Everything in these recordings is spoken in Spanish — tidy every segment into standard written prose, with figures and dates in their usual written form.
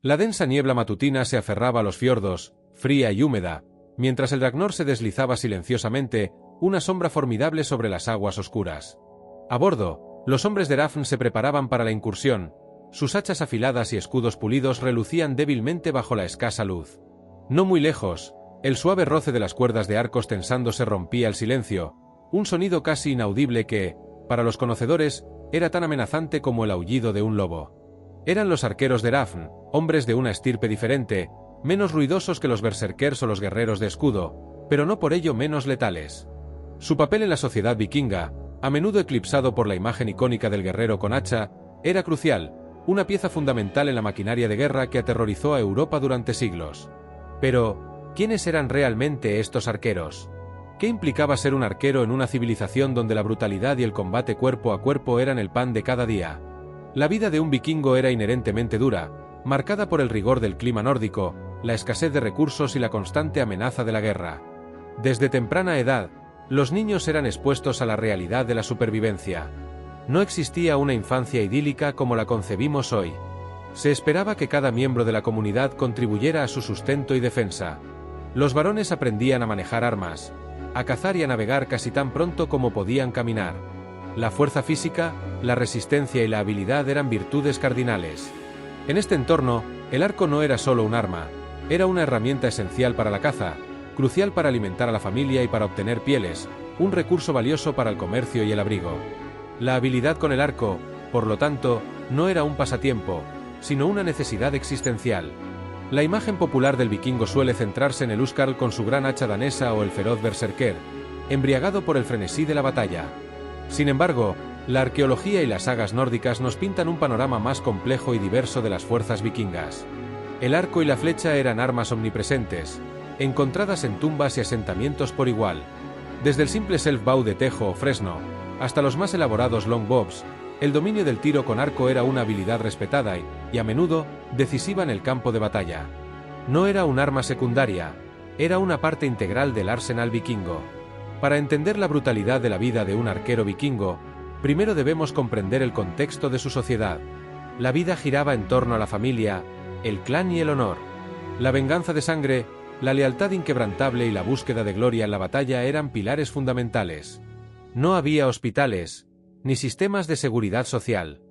La densa niebla matutina se aferraba a los fiordos, fría y húmeda, mientras el Ragnar se deslizaba silenciosamente, una sombra formidable sobre las aguas oscuras. A bordo, los hombres de Rafn se preparaban para la incursión. Sus hachas afiladas y escudos pulidos relucían débilmente bajo la escasa luz. No muy lejos, el suave roce de las cuerdas de arcos tensándose rompía el silencio, un sonido casi inaudible que, para los conocedores, era tan amenazante como el aullido de un lobo. Eran los arqueros de Rafn, hombres de una estirpe diferente, menos ruidosos que los berserkers o los guerreros de escudo, pero no por ello menos letales. Su papel en la sociedad vikinga, a menudo eclipsado por la imagen icónica del guerrero con hacha, era crucial, una pieza fundamental en la maquinaria de guerra que aterrorizó a Europa durante siglos. Pero, ¿quiénes eran realmente estos arqueros? ¿Qué implicaba ser un arquero en una civilización donde la brutalidad y el combate cuerpo a cuerpo eran el pan de cada día? La vida de un vikingo era inherentemente dura, marcada por el rigor del clima nórdico, la escasez de recursos y la constante amenaza de la guerra. Desde temprana edad, los niños eran expuestos a la realidad de la supervivencia. No existía una infancia idílica como la concebimos hoy. Se esperaba que cada miembro de la comunidad contribuyera a su sustento y defensa. Los varones aprendían a manejar armas, a cazar y a navegar casi tan pronto como podían caminar. La fuerza física, la resistencia y la habilidad eran virtudes cardinales. En este entorno, el arco no era solo un arma, era una herramienta esencial para la caza, crucial para alimentar a la familia y para obtener pieles, un recurso valioso para el comercio y el abrigo. La habilidad con el arco, por lo tanto, no era un pasatiempo, sino una necesidad existencial. La imagen popular del vikingo suele centrarse en el huskarl con su gran hacha danesa o el feroz berserker, embriagado por el frenesí de la batalla. Sin embargo, la arqueología y las sagas nórdicas nos pintan un panorama más complejo y diverso de las fuerzas vikingas. El arco y la flecha eran armas omnipresentes, encontradas en tumbas y asentamientos por igual. Desde el simple self-bow de tejo o fresno, hasta los más elaborados longbows, el dominio del tiro con arco era una habilidad respetada y, a menudo, decisiva en el campo de batalla. No era un arma secundaria, era una parte integral del arsenal vikingo. Para entender la brutalidad de la vida de un arquero vikingo, primero debemos comprender el contexto de su sociedad. La vida giraba en torno a la familia, el clan y el honor. La venganza de sangre, la lealtad inquebrantable y la búsqueda de gloria en la batalla eran pilares fundamentales. No había hospitales, ni sistemas de seguridad social.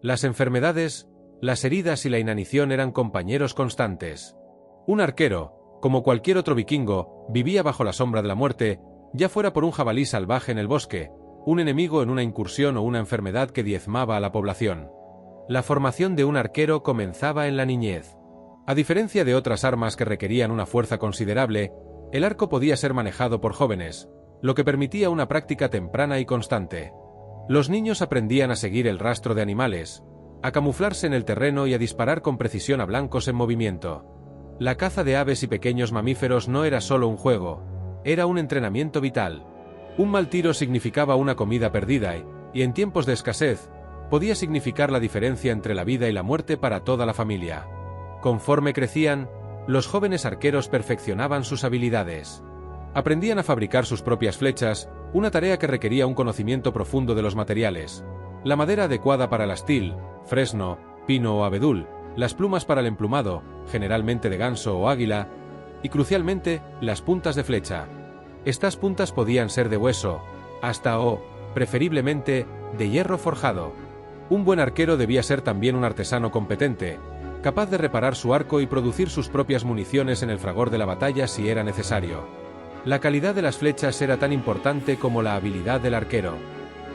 Las enfermedades, las heridas y la inanición eran compañeros constantes. Un arquero, como cualquier otro vikingo, vivía bajo la sombra de la muerte, ya fuera por un jabalí salvaje en el bosque, un enemigo en una incursión o una enfermedad que diezmaba a la población. La formación de un arquero comenzaba en la niñez. A diferencia de otras armas que requerían una fuerza considerable, el arco podía ser manejado por jóvenes, lo que permitía una práctica temprana y constante. Los niños aprendían a seguir el rastro de animales, a camuflarse en el terreno y a disparar con precisión a blancos en movimiento. La caza de aves y pequeños mamíferos no era solo un juego, era un entrenamiento vital. Un mal tiro significaba una comida perdida y en tiempos de escasez, podía significar la diferencia entre la vida y la muerte para toda la familia. Conforme crecían, los jóvenes arqueros perfeccionaban sus habilidades. Aprendían a fabricar sus propias flechas, una tarea que requería un conocimiento profundo de los materiales, la madera adecuada para el astil, fresno, pino o abedul, las plumas para el emplumado, generalmente de ganso o águila, y crucialmente, las puntas de flecha. Estas puntas podían ser de hueso, hasta o, preferiblemente, de hierro forjado. Un buen arquero debía ser también un artesano competente, capaz de reparar su arco y producir sus propias municiones en el fragor de la batalla si era necesario. La calidad de las flechas era tan importante como la habilidad del arquero.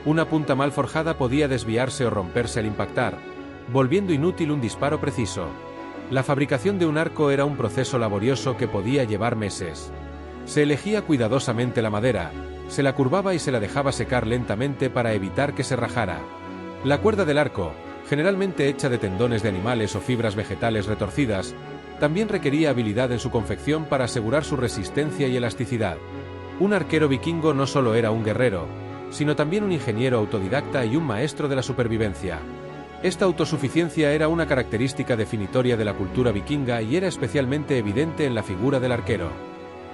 Una punta mal forjada podía desviarse o romperse al impactar, volviendo inútil un disparo preciso. La fabricación de un arco era un proceso laborioso que podía llevar meses. Se elegía cuidadosamente la madera, se la curvaba y se la dejaba secar lentamente para evitar que se rajara. La cuerda del arco, generalmente hecha de tendones de animales o fibras vegetales retorcidas, también requería habilidad en su confección para asegurar su resistencia y elasticidad. Un arquero vikingo no solo era un guerrero, sino también un ingeniero autodidacta y un maestro de la supervivencia. Esta autosuficiencia era una característica definitoria de la cultura vikinga y era especialmente evidente en la figura del arquero.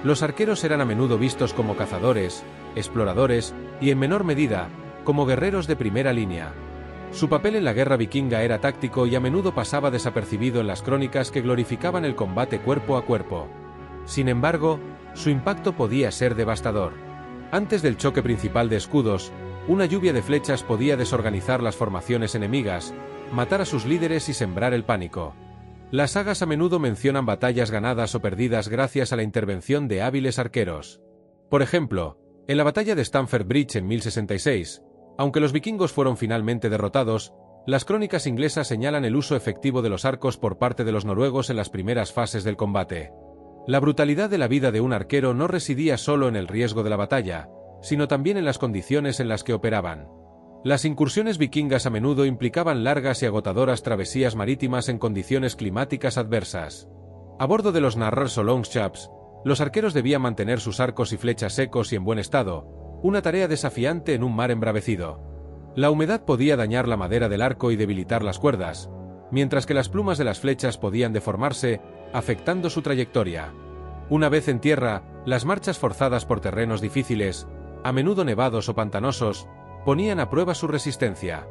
Los arqueros eran a menudo vistos como cazadores, exploradores y, en menor medida, como guerreros de primera línea. Su papel en la guerra vikinga era táctico y a menudo pasaba desapercibido en las crónicas que glorificaban el combate cuerpo a cuerpo. Sin embargo, su impacto podía ser devastador. Antes del choque principal de escudos, una lluvia de flechas podía desorganizar las formaciones enemigas, matar a sus líderes y sembrar el pánico. Las sagas a menudo mencionan batallas ganadas o perdidas gracias a la intervención de hábiles arqueros. Por ejemplo, en la batalla de Stamford Bridge en 1066, aunque los vikingos fueron finalmente derrotados, las crónicas inglesas señalan el uso efectivo de los arcos por parte de los noruegos en las primeras fases del combate. La brutalidad de la vida de un arquero no residía solo en el riesgo de la batalla, sino también en las condiciones en las que operaban. Las incursiones vikingas a menudo implicaban largas y agotadoras travesías marítimas en condiciones climáticas adversas. A bordo de los Narrars o Longships, los arqueros debían mantener sus arcos y flechas secos y en buen estado, una tarea desafiante en un mar embravecido. La humedad podía dañar la madera del arco y debilitar las cuerdas, mientras que las plumas de las flechas podían deformarse, afectando su trayectoria. Una vez en tierra, las marchas forzadas por terrenos difíciles, a menudo nevados o pantanosos, ponían a prueba su resistencia.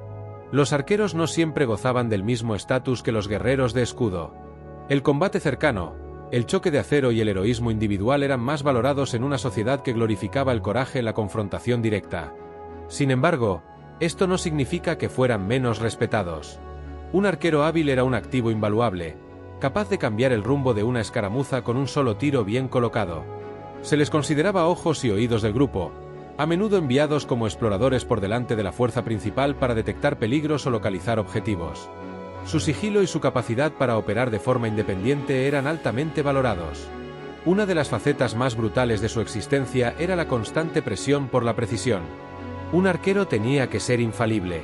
Los arqueros no siempre gozaban del mismo estatus que los guerreros de escudo. El combate cercano, el choque de acero y el heroísmo individual eran más valorados en una sociedad que glorificaba el coraje en la confrontación directa. Sin embargo, esto no significa que fueran menos respetados. Un arquero hábil era un activo invaluable, capaz de cambiar el rumbo de una escaramuza con un solo tiro bien colocado. Se les consideraba ojos y oídos del grupo, a menudo enviados como exploradores por delante de la fuerza principal para detectar peligros o localizar objetivos. Su sigilo y su capacidad para operar de forma independiente eran altamente valorados. Una de las facetas más brutales de su existencia era la constante presión por la precisión. Un arquero tenía que ser infalible.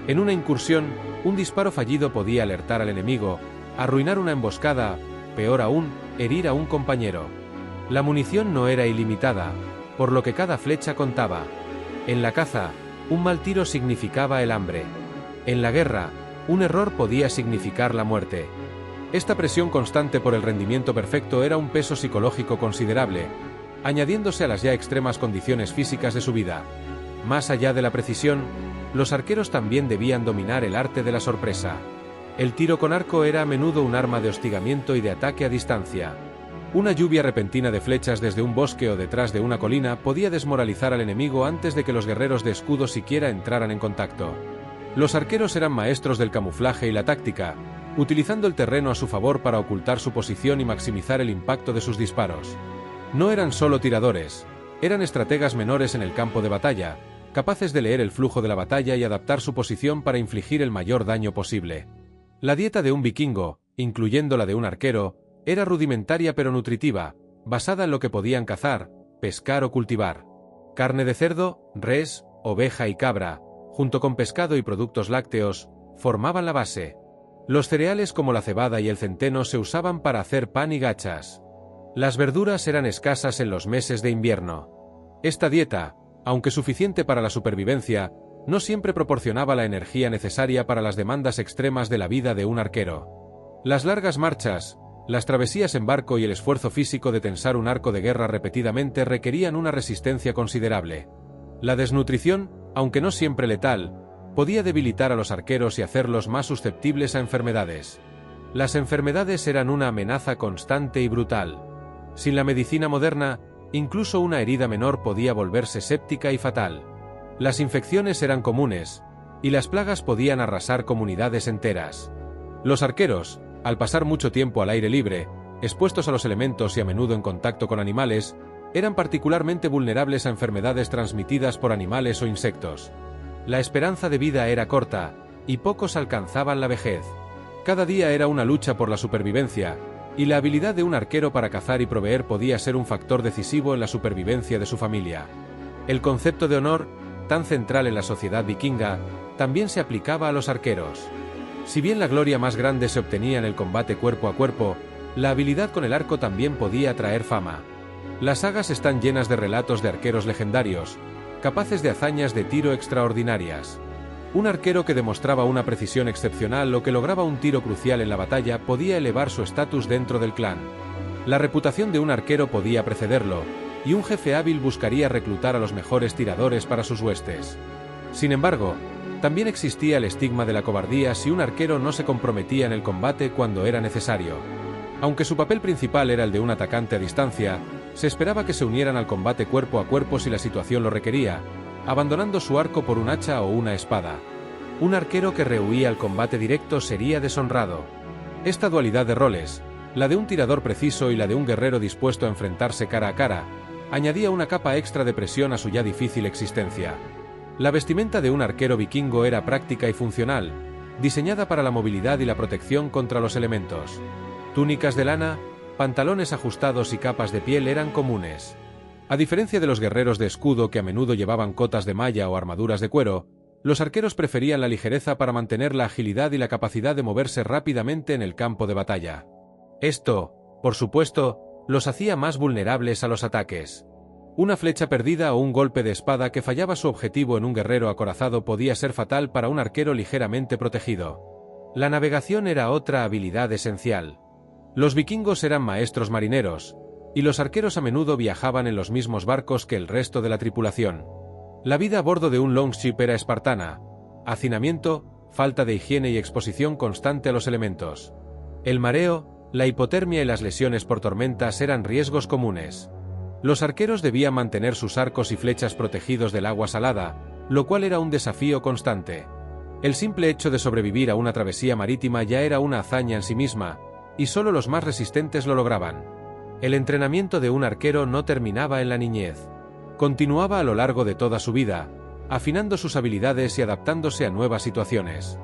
En una incursión, un disparo fallido podía alertar al enemigo, arruinar una emboscada, peor aún, herir a un compañero. La munición no era ilimitada, por lo que cada flecha contaba. En la caza, un mal tiro significaba el hambre. En la guerra, un error podía significar la muerte. Esta presión constante por el rendimiento perfecto era un peso psicológico considerable, añadiéndose a las ya extremas condiciones físicas de su vida. Más allá de la precisión, los arqueros también debían dominar el arte de la sorpresa. El tiro con arco era a menudo un arma de hostigamiento y de ataque a distancia. Una lluvia repentina de flechas desde un bosque o detrás de una colina podía desmoralizar al enemigo antes de que los guerreros de escudo siquiera entraran en contacto. Los arqueros eran maestros del camuflaje y la táctica, utilizando el terreno a su favor para ocultar su posición y maximizar el impacto de sus disparos. No eran solo tiradores, eran estrategas menores en el campo de batalla, capaces de leer el flujo de la batalla y adaptar su posición para infligir el mayor daño posible. La dieta de un vikingo, incluyendo la de un arquero, era rudimentaria pero nutritiva, basada en lo que podían cazar, pescar o cultivar. Carne de cerdo, res, oveja y cabra, junto con pescado y productos lácteos, formaban la base. Los cereales como la cebada y el centeno se usaban para hacer pan y gachas. Las verduras eran escasas en los meses de invierno. Esta dieta, aunque suficiente para la supervivencia, no siempre proporcionaba la energía necesaria para las demandas extremas de la vida de un arquero. Las largas marchas, las travesías en barco y el esfuerzo físico de tensar un arco de guerra repetidamente requerían una resistencia considerable. La desnutrición, aunque no siempre letal, podía debilitar a los arqueros y hacerlos más susceptibles a enfermedades. Las enfermedades eran una amenaza constante y brutal. Sin la medicina moderna, incluso una herida menor podía volverse séptica y fatal. Las infecciones eran comunes, y las plagas podían arrasar comunidades enteras. Los arqueros, al pasar mucho tiempo al aire libre, expuestos a los elementos y a menudo en contacto con animales, eran particularmente vulnerables a enfermedades transmitidas por animales o insectos. La esperanza de vida era corta, y pocos alcanzaban la vejez. Cada día era una lucha por la supervivencia, y la habilidad de un arquero para cazar y proveer podía ser un factor decisivo en la supervivencia de su familia. El concepto de honor, tan central en la sociedad vikinga, también se aplicaba a los arqueros. Si bien la gloria más grande se obtenía en el combate cuerpo a cuerpo, la habilidad con el arco también podía traer fama. Las sagas están llenas de relatos de arqueros legendarios, capaces de hazañas de tiro extraordinarias. Un arquero que demostraba una precisión excepcional o que lograba un tiro crucial en la batalla podía elevar su estatus dentro del clan. La reputación de un arquero podía precederlo, y un jefe hábil buscaría reclutar a los mejores tiradores para sus huestes. Sin embargo, También existía el estigma de la cobardía si un arquero no se comprometía en el combate cuando era necesario. Aunque su papel principal era el de un atacante a distancia, se esperaba que se unieran al combate cuerpo a cuerpo si la situación lo requería, abandonando su arco por un hacha o una espada. Un arquero que rehuía el combate directo sería deshonrado. Esta dualidad de roles, la de un tirador preciso y la de un guerrero dispuesto a enfrentarse cara a cara, añadía una capa extra de presión a su ya difícil existencia. La vestimenta de un arquero vikingo era práctica y funcional, diseñada para la movilidad y la protección contra los elementos. Túnicas de lana, pantalones ajustados y capas de piel eran comunes. A diferencia de los guerreros de escudo que a menudo llevaban cotas de malla o armaduras de cuero, los arqueros preferían la ligereza para mantener la agilidad y la capacidad de moverse rápidamente en el campo de batalla. Esto, por supuesto, los hacía más vulnerables a los ataques. Una flecha perdida o un golpe de espada que fallaba su objetivo en un guerrero acorazado podía ser fatal para un arquero ligeramente protegido. La navegación era otra habilidad esencial. Los vikingos eran maestros marineros, y los arqueros a menudo viajaban en los mismos barcos que el resto de la tripulación. La vida a bordo de un longship era espartana: hacinamiento, falta de higiene y exposición constante a los elementos. El mareo, la hipotermia y las lesiones por tormentas eran riesgos comunes. Los arqueros debían mantener sus arcos y flechas protegidos del agua salada, lo cual era un desafío constante. El simple hecho de sobrevivir a una travesía marítima ya era una hazaña en sí misma, y solo los más resistentes lo lograban. El entrenamiento de un arquero no terminaba en la niñez. Continuaba a lo largo de toda su vida, afinando sus habilidades y adaptándose a nuevas situaciones.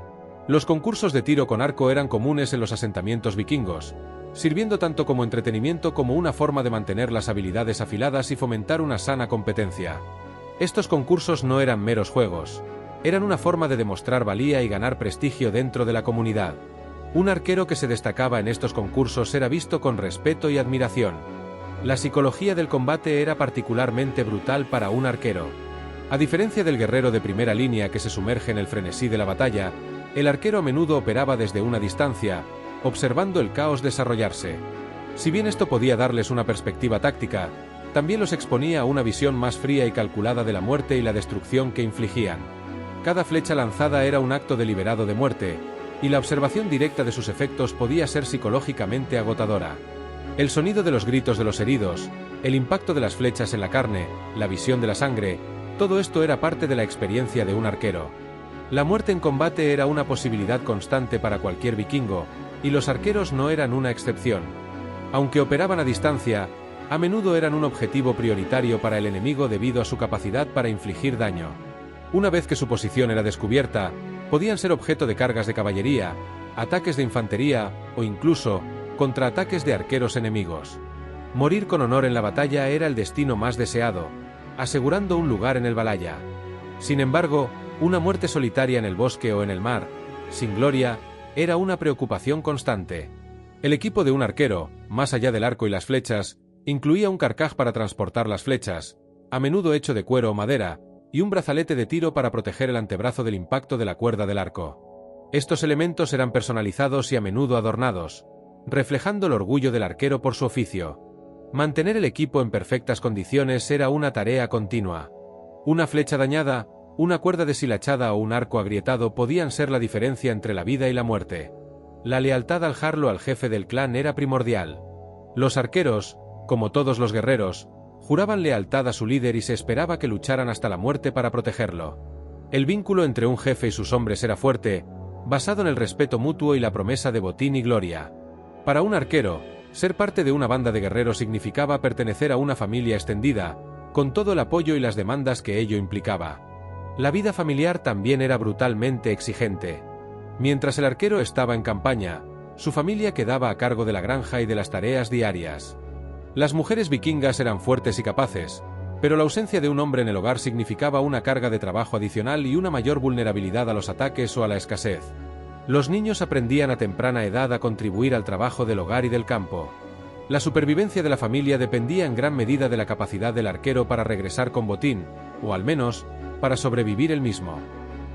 Los concursos de tiro con arco eran comunes en los asentamientos vikingos, sirviendo tanto como entretenimiento como una forma de mantener las habilidades afiladas y fomentar una sana competencia. Estos concursos no eran meros juegos, eran una forma de demostrar valía y ganar prestigio dentro de la comunidad. Un arquero que se destacaba en estos concursos era visto con respeto y admiración. La psicología del combate era particularmente brutal para un arquero. A diferencia del guerrero de primera línea que se sumerge en el frenesí de la batalla, el arquero a menudo operaba desde una distancia, observando el caos desarrollarse. Si bien esto podía darles una perspectiva táctica, también los exponía a una visión más fría y calculada de la muerte y la destrucción que infligían. Cada flecha lanzada era un acto deliberado de muerte, y la observación directa de sus efectos podía ser psicológicamente agotadora. El sonido de los gritos de los heridos, el impacto de las flechas en la carne, la visión de la sangre, todo esto era parte de la experiencia de un arquero. La muerte en combate era una posibilidad constante para cualquier vikingo, y los arqueros no eran una excepción. Aunque operaban a distancia, a menudo eran un objetivo prioritario para el enemigo debido a su capacidad para infligir daño. Una vez que su posición era descubierta, podían ser objeto de cargas de caballería, ataques de infantería o incluso contraataques de arqueros enemigos. Morir con honor en la batalla era el destino más deseado, asegurando un lugar en el Valhalla. Sin embargo, una muerte solitaria en el bosque o en el mar, sin gloria, era una preocupación constante. El equipo de un arquero, más allá del arco y las flechas, incluía un carcaj para transportar las flechas, a menudo hecho de cuero o madera, y un brazalete de tiro para proteger el antebrazo del impacto de la cuerda del arco. Estos elementos eran personalizados y a menudo adornados, reflejando el orgullo del arquero por su oficio. Mantener el equipo en perfectas condiciones era una tarea continua. Una flecha dañada, una cuerda deshilachada o un arco agrietado podían ser la diferencia entre la vida y la muerte. La lealtad al jarl o al jefe del clan era primordial. Los arqueros, como todos los guerreros, juraban lealtad a su líder y se esperaba que lucharan hasta la muerte para protegerlo. El vínculo entre un jefe y sus hombres era fuerte, basado en el respeto mutuo y la promesa de botín y gloria. Para un arquero, ser parte de una banda de guerreros significaba pertenecer a una familia extendida, con todo el apoyo y las demandas que ello implicaba. La vida familiar también era brutalmente exigente. Mientras el arquero estaba en campaña, su familia quedaba a cargo de la granja y de las tareas diarias. Las mujeres vikingas eran fuertes y capaces, pero la ausencia de un hombre en el hogar significaba una carga de trabajo adicional y una mayor vulnerabilidad a los ataques o a la escasez. Los niños aprendían a temprana edad a contribuir al trabajo del hogar y del campo. La supervivencia de la familia dependía en gran medida de la capacidad del arquero para regresar con botín, o al menos, para sobrevivir él mismo.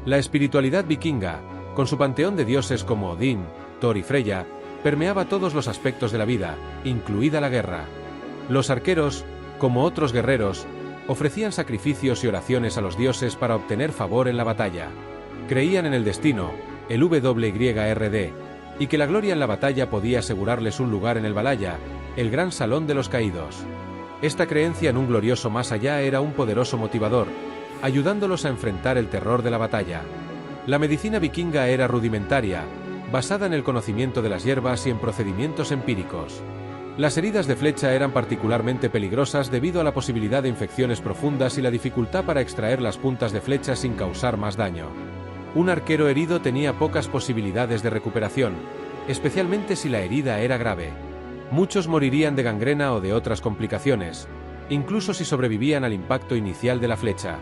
La espiritualidad vikinga, con su panteón de dioses como Odín, Thor y Freya, permeaba todos los aspectos de la vida, incluida la guerra. Los arqueros, como otros guerreros, ofrecían sacrificios y oraciones a los dioses para obtener favor en la batalla. Creían en el destino, el WYRD, y que la gloria en la batalla podía asegurarles un lugar en el Valhalla, el gran salón de los caídos. Esta creencia en un glorioso más allá era un poderoso motivador, ayudándolos a enfrentar el terror de la batalla. La medicina vikinga era rudimentaria, basada en el conocimiento de las hierbas y en procedimientos empíricos. Las heridas de flecha eran particularmente peligrosas debido a la posibilidad de infecciones profundas y la dificultad para extraer las puntas de flecha sin causar más daño. Un arquero herido tenía pocas posibilidades de recuperación, especialmente si la herida era grave. Muchos morirían de gangrena o de otras complicaciones, incluso si sobrevivían al impacto inicial de la flecha.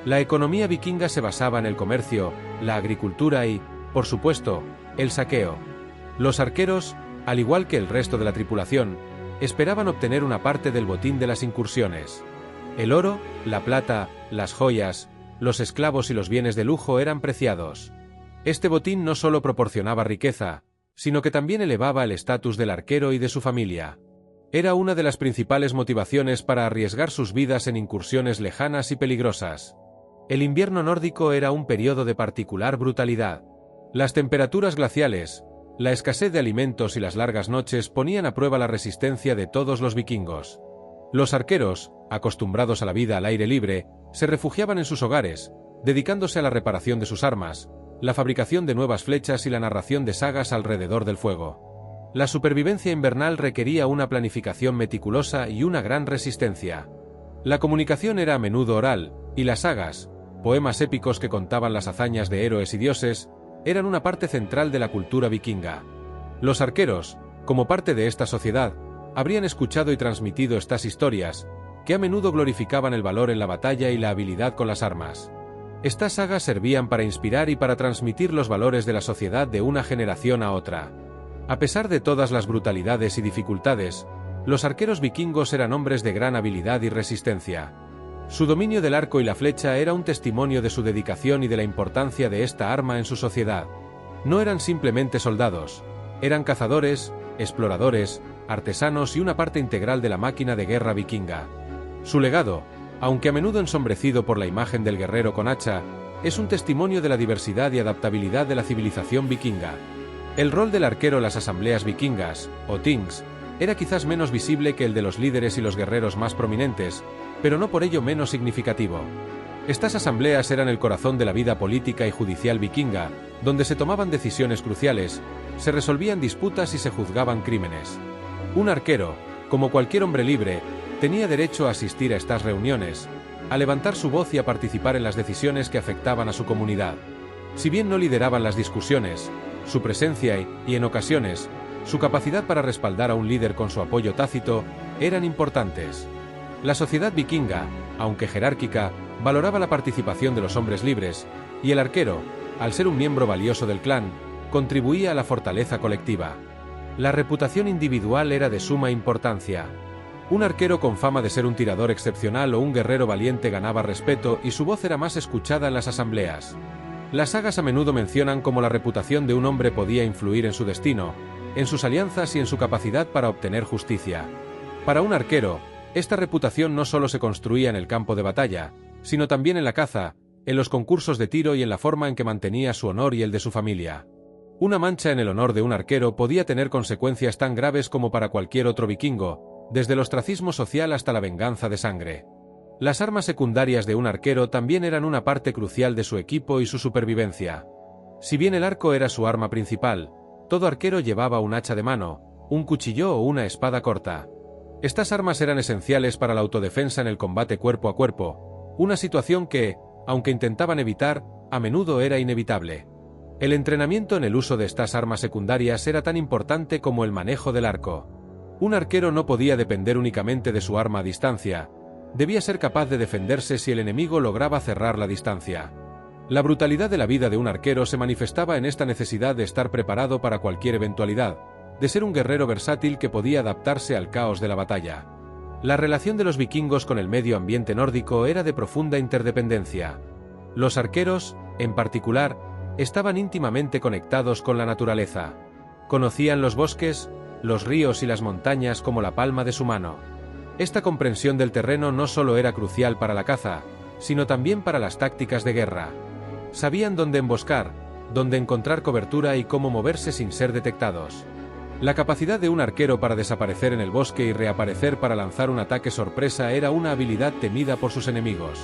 La economía vikinga se basaba en el comercio, la agricultura y, por supuesto, el saqueo. Los arqueros, al igual que el resto de la tripulación, esperaban obtener una parte del botín de las incursiones. El oro, la plata, las joyas, los esclavos y los bienes de lujo eran preciados. Este botín no solo proporcionaba riqueza, sino que también elevaba el estatus del arquero y de su familia. Era una de las principales motivaciones para arriesgar sus vidas en incursiones lejanas y peligrosas. El invierno nórdico era un periodo de particular brutalidad. Las temperaturas glaciales, la escasez de alimentos y las largas noches ponían a prueba la resistencia de todos los vikingos. Los arqueros, acostumbrados a la vida al aire libre, se refugiaban en sus hogares, dedicándose a la reparación de sus armas, la fabricación de nuevas flechas y la narración de sagas alrededor del fuego. La supervivencia invernal requería una planificación meticulosa y una gran resistencia. La comunicación era a menudo oral, y las sagas, poemas épicos que contaban las hazañas de héroes y dioses, eran una parte central de la cultura vikinga. Los arqueros, como parte de esta sociedad, habrían escuchado y transmitido estas historias, que a menudo glorificaban el valor en la batalla y la habilidad con las armas. Estas sagas servían para inspirar y para transmitir los valores de la sociedad de una generación a otra. A pesar de todas las brutalidades y dificultades, los arqueros vikingos eran hombres de gran habilidad y resistencia. Su dominio del arco y la flecha era un testimonio de su dedicación y de la importancia de esta arma en su sociedad. No eran simplemente soldados, eran cazadores, exploradores, artesanos y una parte integral de la máquina de guerra vikinga. Su legado, aunque a menudo ensombrecido por la imagen del guerrero con hacha, es un testimonio de la diversidad y adaptabilidad de la civilización vikinga. El rol del arquero en las asambleas vikingas, o things, era quizás menos visible que el de los líderes y los guerreros más prominentes, pero no por ello menos significativo. Estas asambleas eran el corazón de la vida política y judicial vikinga, donde se tomaban decisiones cruciales, se resolvían disputas y se juzgaban crímenes. Un arquero, como cualquier hombre libre, tenía derecho a asistir a estas reuniones, a levantar su voz y a participar en las decisiones que afectaban a su comunidad. Si bien no lideraban las discusiones, su presencia y, en ocasiones, su capacidad para respaldar a un líder con su apoyo tácito, eran importantes. La sociedad vikinga, aunque jerárquica, valoraba la participación de los hombres libres, y el arquero, al ser un miembro valioso del clan, contribuía a la fortaleza colectiva. La reputación individual era de suma importancia. Un arquero con fama de ser un tirador excepcional o un guerrero valiente ganaba respeto y su voz era más escuchada en las asambleas. Las sagas a menudo mencionan cómo la reputación de un hombre podía influir en su destino, en sus alianzas y en su capacidad para obtener justicia. Para un arquero, esta reputación no solo se construía en el campo de batalla, sino también en la caza, en los concursos de tiro y en la forma en que mantenía su honor y el de su familia. Una mancha en el honor de un arquero podía tener consecuencias tan graves como para cualquier otro vikingo, desde el ostracismo social hasta la venganza de sangre. Las armas secundarias de un arquero también eran una parte crucial de su equipo y su supervivencia. Si bien el arco era su arma principal, todo arquero llevaba un hacha de mano, un cuchillo o una espada corta. Estas armas eran esenciales para la autodefensa en el combate cuerpo a cuerpo, una situación que, aunque intentaban evitar, a menudo era inevitable. El entrenamiento en el uso de estas armas secundarias era tan importante como el manejo del arco. Un arquero no podía depender únicamente de su arma a distancia, debía ser capaz de defenderse si el enemigo lograba cerrar la distancia. La brutalidad de la vida de un arquero se manifestaba en esta necesidad de estar preparado para cualquier eventualidad, de ser un guerrero versátil que podía adaptarse al caos de la batalla. La relación de los vikingos con el medio ambiente nórdico era de profunda interdependencia. Los arqueros, en particular, estaban íntimamente conectados con la naturaleza. Conocían los bosques, los ríos y las montañas como la palma de su mano. Esta comprensión del terreno no solo era crucial para la caza, sino también para las tácticas de guerra. Sabían dónde emboscar, dónde encontrar cobertura y cómo moverse sin ser detectados. La capacidad de un arquero para desaparecer en el bosque y reaparecer para lanzar un ataque sorpresa era una habilidad temida por sus enemigos.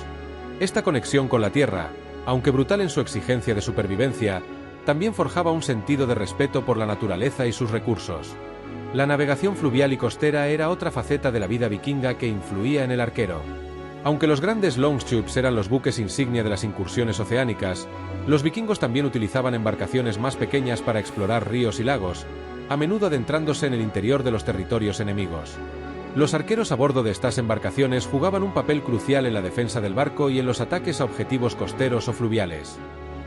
Esta conexión con la tierra, aunque brutal en su exigencia de supervivencia, también forjaba un sentido de respeto por la naturaleza y sus recursos. La navegación fluvial y costera era otra faceta de la vida vikinga que influía en el arquero. Aunque los grandes longships eran los buques insignia de las incursiones oceánicas, los vikingos también utilizaban embarcaciones más pequeñas para explorar ríos y lagos, a menudo adentrándose en el interior de los territorios enemigos. Los arqueros a bordo de estas embarcaciones jugaban un papel crucial en la defensa del barco y en los ataques a objetivos costeros o fluviales.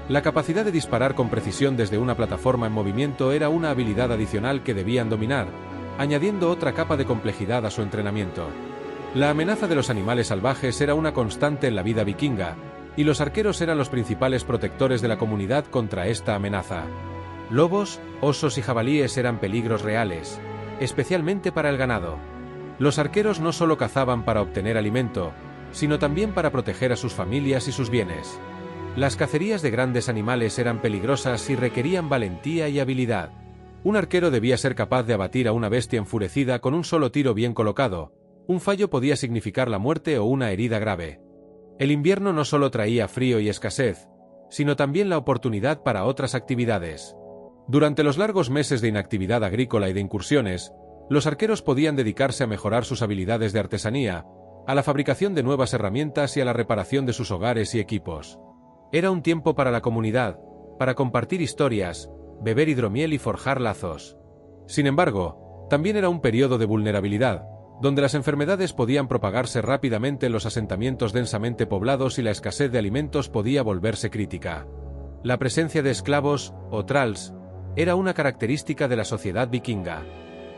La capacidad de disparar con precisión desde una plataforma en movimiento era una habilidad adicional que debían dominar, añadiendo otra capa de complejidad a su entrenamiento. La amenaza de los animales salvajes era una constante en la vida vikinga, y los arqueros eran los principales protectores de la comunidad contra esta amenaza. Lobos, osos y jabalíes eran peligros reales, especialmente para el ganado. Los arqueros no solo cazaban para obtener alimento, sino también para proteger a sus familias y sus bienes. Las cacerías de grandes animales eran peligrosas y requerían valentía y habilidad. Un arquero debía ser capaz de abatir a una bestia enfurecida con un solo tiro bien colocado. Un fallo podía significar la muerte o una herida grave. El invierno no solo traía frío y escasez, sino también la oportunidad para otras actividades. Durante los largos meses de inactividad agrícola y de incursiones, los arqueros podían dedicarse a mejorar sus habilidades de artesanía, a la fabricación de nuevas herramientas y a la reparación de sus hogares y equipos. Era un tiempo para la comunidad, para compartir historias, beber hidromiel y forjar lazos. Sin embargo, también era un periodo de vulnerabilidad, donde las enfermedades podían propagarse rápidamente en los asentamientos densamente poblados y la escasez de alimentos podía volverse crítica. La presencia de esclavos, o thralls, era una característica de la sociedad vikinga.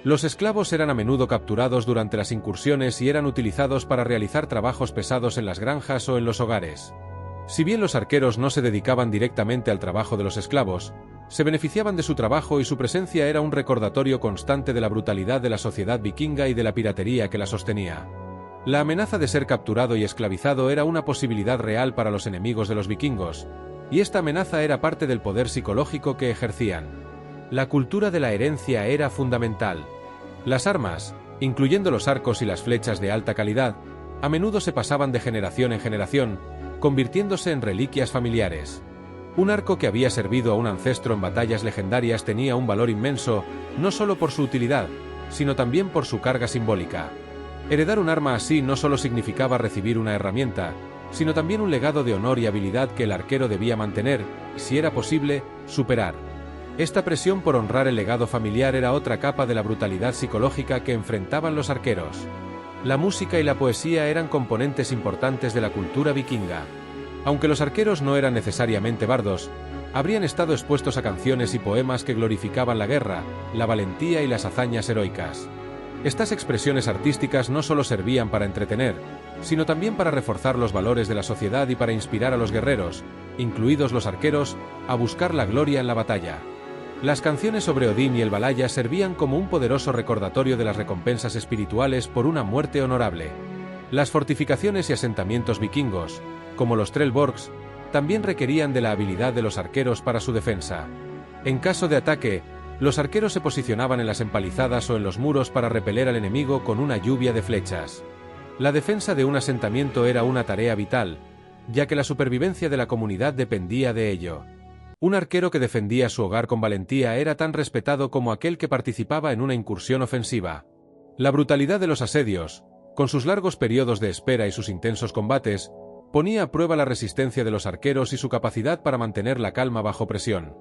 Los esclavos eran a menudo capturados durante las incursiones y eran utilizados para realizar trabajos pesados en las granjas o en los hogares. Si bien los arqueros no se dedicaban directamente al trabajo de los esclavos, se beneficiaban de su trabajo y su presencia era un recordatorio constante de la brutalidad de la sociedad vikinga y de la piratería que la sostenía. La amenaza de ser capturado y esclavizado era una posibilidad real para los enemigos de los vikingos, y esta amenaza era parte del poder psicológico que ejercían. La cultura de la herencia era fundamental. Las armas, incluyendo los arcos y las flechas de alta calidad, a menudo se pasaban de generación en generación, convirtiéndose en reliquias familiares. Un arco que había servido a un ancestro en batallas legendarias tenía un valor inmenso, no solo por su utilidad, sino también por su carga simbólica. Heredar un arma así no solo significaba recibir una herramienta, sino también un legado de honor y habilidad que el arquero debía mantener, y si era posible, superar. Esta presión por honrar el legado familiar era otra capa de la brutalidad psicológica que enfrentaban los arqueros. La música y la poesía eran componentes importantes de la cultura vikinga. Aunque los arqueros no eran necesariamente bardos, habrían estado expuestos a canciones y poemas que glorificaban la guerra, la valentía y las hazañas heroicas. Estas expresiones artísticas no solo servían para entretener, sino también para reforzar los valores de la sociedad y para inspirar a los guerreros, incluidos los arqueros, a buscar la gloria en la batalla. Las canciones sobre Odín y el Valhalla servían como un poderoso recordatorio de las recompensas espirituales por una muerte honorable. Las fortificaciones y asentamientos vikingos, como los Trellborgs, también requerían de la habilidad de los arqueros para su defensa. En caso de ataque, los arqueros se posicionaban en las empalizadas o en los muros para repeler al enemigo con una lluvia de flechas. La defensa de un asentamiento era una tarea vital, ya que la supervivencia de la comunidad dependía de ello. Un arquero que defendía su hogar con valentía era tan respetado como aquel que participaba en una incursión ofensiva. La brutalidad de los asedios, con sus largos periodos de espera y sus intensos combates, ponía a prueba la resistencia de los arqueros y su capacidad para mantener la calma bajo presión.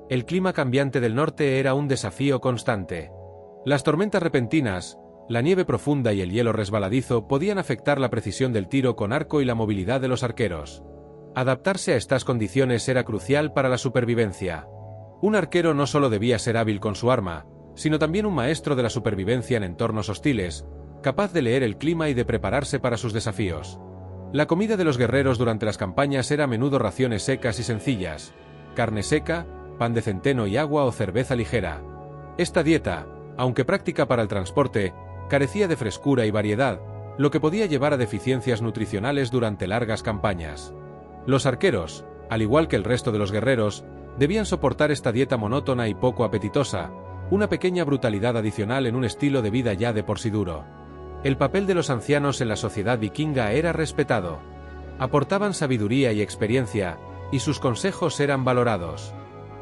El clima cambiante del norte era un desafío constante. Las tormentas repentinas, la nieve profunda y el hielo resbaladizo podían afectar la precisión del tiro con arco y la movilidad de los arqueros. Adaptarse a estas condiciones era crucial para la supervivencia. Un arquero no solo debía ser hábil con su arma, sino también un maestro de la supervivencia en entornos hostiles, capaz de leer el clima y de prepararse para sus desafíos. La comida de los guerreros durante las campañas era a menudo raciones secas y sencillas, carne seca, pan de centeno y agua o cerveza ligera. Esta dieta, aunque práctica para el transporte, carecía de frescura y variedad, lo que podía llevar a deficiencias nutricionales durante largas campañas. Los arqueros, Al igual que el resto de los guerreros, debían soportar esta dieta monótona y poco apetitosa, una pequeña brutalidad adicional en un estilo de vida ya de por sí duro. El papel de los ancianos en la sociedad vikinga era respetado. Aportaban sabiduría y experiencia, y sus consejos eran valorados.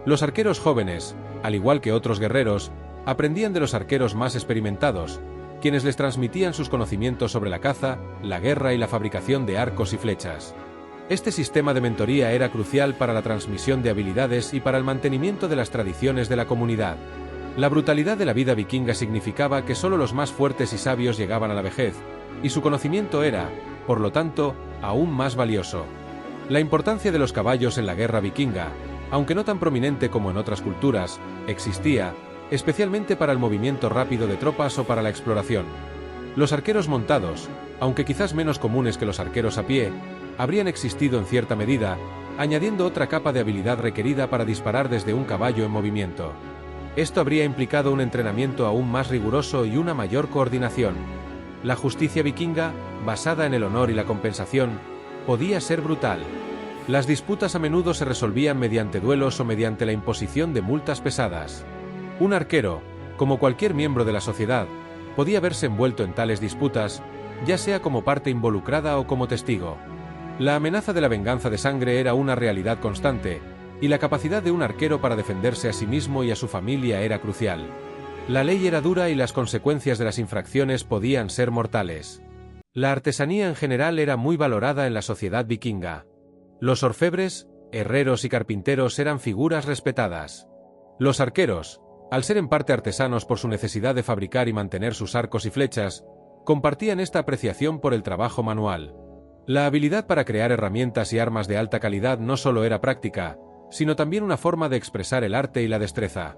Los arqueros jóvenes, al igual que otros guerreros, aprendían de los arqueros más experimentados, quienes les transmitían sus conocimientos sobre la caza, la guerra y la fabricación de arcos y flechas. Este sistema de mentoría era crucial para la transmisión de habilidades y para el mantenimiento de las tradiciones de la comunidad. La brutalidad de la vida vikinga significaba que solo los más fuertes y sabios llegaban a la vejez, y su conocimiento era, por lo tanto, aún más valioso. La importancia de los caballos en la guerra vikinga, aunque no tan prominente como en otras culturas, existía, especialmente para el movimiento rápido de tropas o para la exploración. Los arqueros montados, aunque quizás menos comunes que los arqueros a pie, habrían existido en cierta medida, añadiendo otra capa de habilidad requerida para disparar desde un caballo en movimiento. Esto habría implicado un entrenamiento aún más riguroso y una mayor coordinación. La justicia vikinga, basada en el honor y la compensación, podía ser brutal. Las disputas a menudo se resolvían mediante duelos o mediante la imposición de multas pesadas. Un arquero, como cualquier miembro de la sociedad, podía verse envuelto en tales disputas, ya sea como parte involucrada o como testigo. La amenaza de la venganza de sangre era una realidad constante, y la capacidad de un arquero para defenderse a sí mismo y a su familia era crucial. La ley era dura y las consecuencias de las infracciones podían ser mortales. La artesanía en general era muy valorada en la sociedad vikinga. Los orfebres, herreros y carpinteros eran figuras respetadas. Los arqueros, al ser en parte artesanos por su necesidad de fabricar y mantener sus arcos y flechas, compartían esta apreciación por el trabajo manual. La habilidad para crear herramientas y armas de alta calidad no solo era práctica, sino también una forma de expresar el arte y la destreza.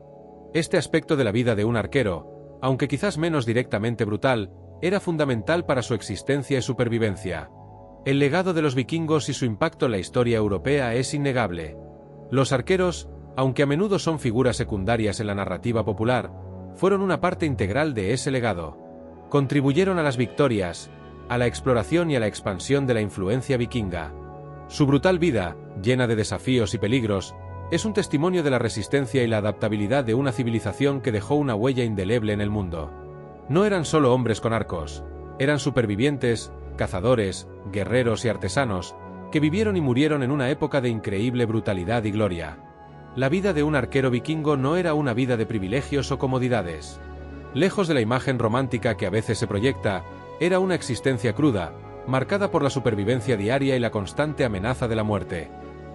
Este aspecto de la vida de un arquero, aunque quizás menos directamente brutal, era fundamental para su existencia y supervivencia. El legado de los vikingos y su impacto en la historia europea es innegable. Los arqueros, aunque a menudo son figuras secundarias en la narrativa popular, fueron una parte integral de ese legado. Contribuyeron a las victorias, a la exploración y a la expansión de la influencia vikinga. Su brutal vida, llena de desafíos y peligros, es un testimonio de la resistencia y la adaptabilidad de una civilización que dejó una huella indeleble en el mundo. No eran solo hombres con arcos, eran supervivientes, cazadores, guerreros y artesanos, que vivieron y murieron en una época de increíble brutalidad y gloria. La vida de un arquero vikingo no era una vida de privilegios o comodidades. Lejos de la imagen romántica que a veces se proyecta, era una existencia cruda, marcada por la supervivencia diaria y la constante amenaza de la muerte.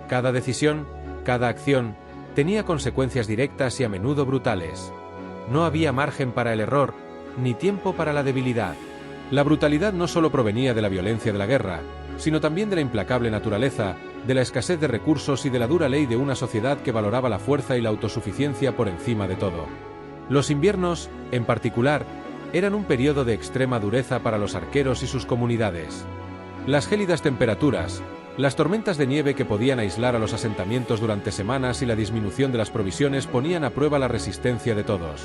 Cada decisión, cada acción, tenía consecuencias directas y a menudo brutales. No había margen para el error, ni tiempo para la debilidad. La brutalidad no solo provenía de la violencia de la guerra, sino también de la implacable naturaleza, de la escasez de recursos y de la dura ley de una sociedad que valoraba la fuerza y la autosuficiencia por encima de todo. Los inviernos, en particular, eran un periodo de extrema dureza para los arqueros y sus comunidades. Las gélidas temperaturas, las tormentas de nieve que podían aislar a los asentamientos durante semanas y la disminución de las provisiones ponían a prueba la resistencia de todos.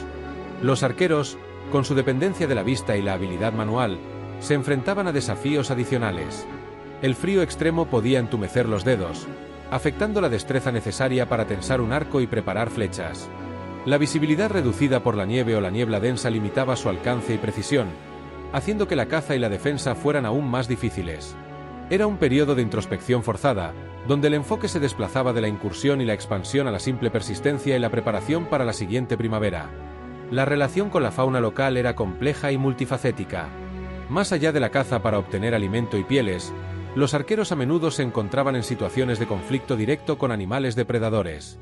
Los arqueros, con su dependencia de la vista y la habilidad manual, se enfrentaban a desafíos adicionales. El frío extremo podía entumecer los dedos, afectando la destreza necesaria para tensar un arco y preparar flechas. La visibilidad reducida por la nieve o la niebla densa limitaba su alcance y precisión, haciendo que la caza y la defensa fueran aún más difíciles. Era un periodo de introspección forzada, donde el enfoque se desplazaba de la incursión y la expansión a la simple persistencia y la preparación para la siguiente primavera. La relación con la fauna local era compleja y multifacética. Más allá de la caza para obtener alimento y pieles, los arqueros a menudo se encontraban en situaciones de conflicto directo con animales depredadores.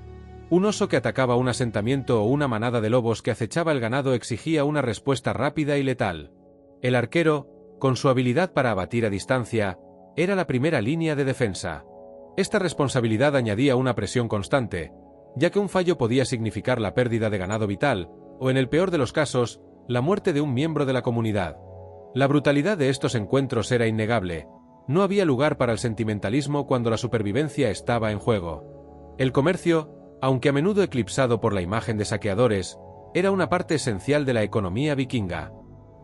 Un oso que atacaba un asentamiento o una manada de lobos que acechaba el ganado exigía una respuesta rápida y letal. El arquero, con su habilidad para abatir a distancia, era la primera línea de defensa. Esta responsabilidad añadía una presión constante, ya que un fallo podía significar la pérdida de ganado vital, o en el peor de los casos, la muerte de un miembro de la comunidad. La brutalidad de estos encuentros era innegable. No había lugar para el sentimentalismo cuando la supervivencia estaba en juego. El comercio, aunque a menudo eclipsado por la imagen de saqueadores, era una parte esencial de la economía vikinga.